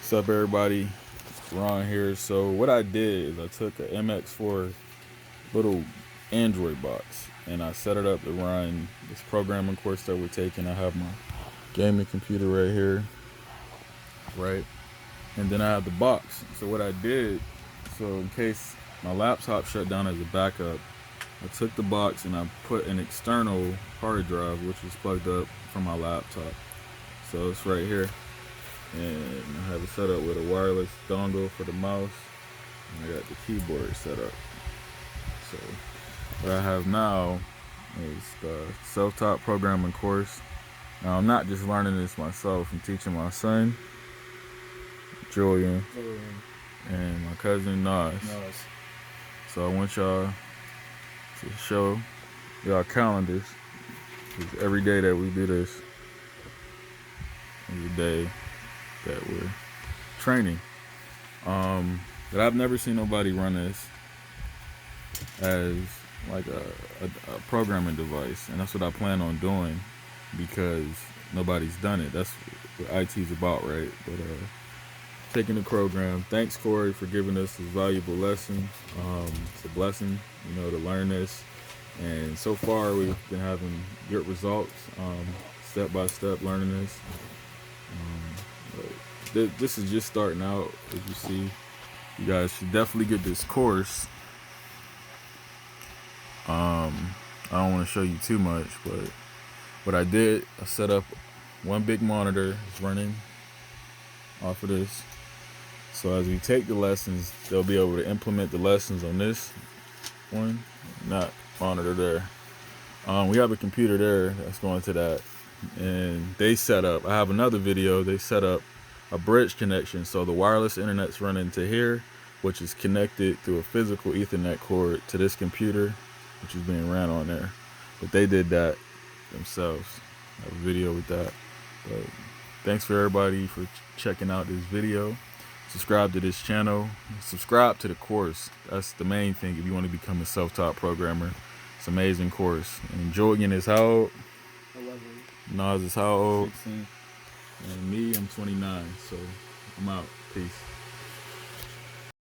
What's up, everybody? Ron here. So what I did is I took a MX4 little Android box and I set it up to run this programming course that we're taking. I have my gaming computer right here, right? And then I have the box. So what I did, so in case my laptop shut down as a backup, I took the box and I put an external hard drive, which is plugged up from my laptop. So it's right here. And I have it set up with a wireless dongle for the mouse, and I got the keyboard set up. So what I have now is the self-taught programming course. Now I'm not just learning this myself, I'm teaching my son Julian and my cousin Nas. So I want y'all to show y'all calendars, because every day that we do this is a day that we're training. But I've never seen nobody run this as like a programming device, and that's what I plan on doing because nobody's done it. That's what IT's about, right? But taking the program. Thanks, Corey, for giving us this valuable lesson. It's a blessing, to learn this. And so far, we've been having good results, step by step learning this. This is just starting out. As you see, you guys should definitely get this course. I don't want to show you too much, but what I did, I set up one big monitor. It's running off of this. So as we take the lessons, they'll be able to implement the lessons on this one, not monitor there. We have a computer there that's going to that, and they set up, I have another video, they set up a bridge connection, so the wireless internet's running to here, which is connected through a physical Ethernet cord to this computer, which is being ran on there. But they did that themselves. I have a video with that. But thanks for everybody for checking out this video. Subscribe to this channel. Subscribe to the course. That's the main thing if you want to become a self-taught programmer. It's an amazing course. And Julian is how old? 11. Nas is how old? 16. And me, I'm 29. So I'm out. Peace.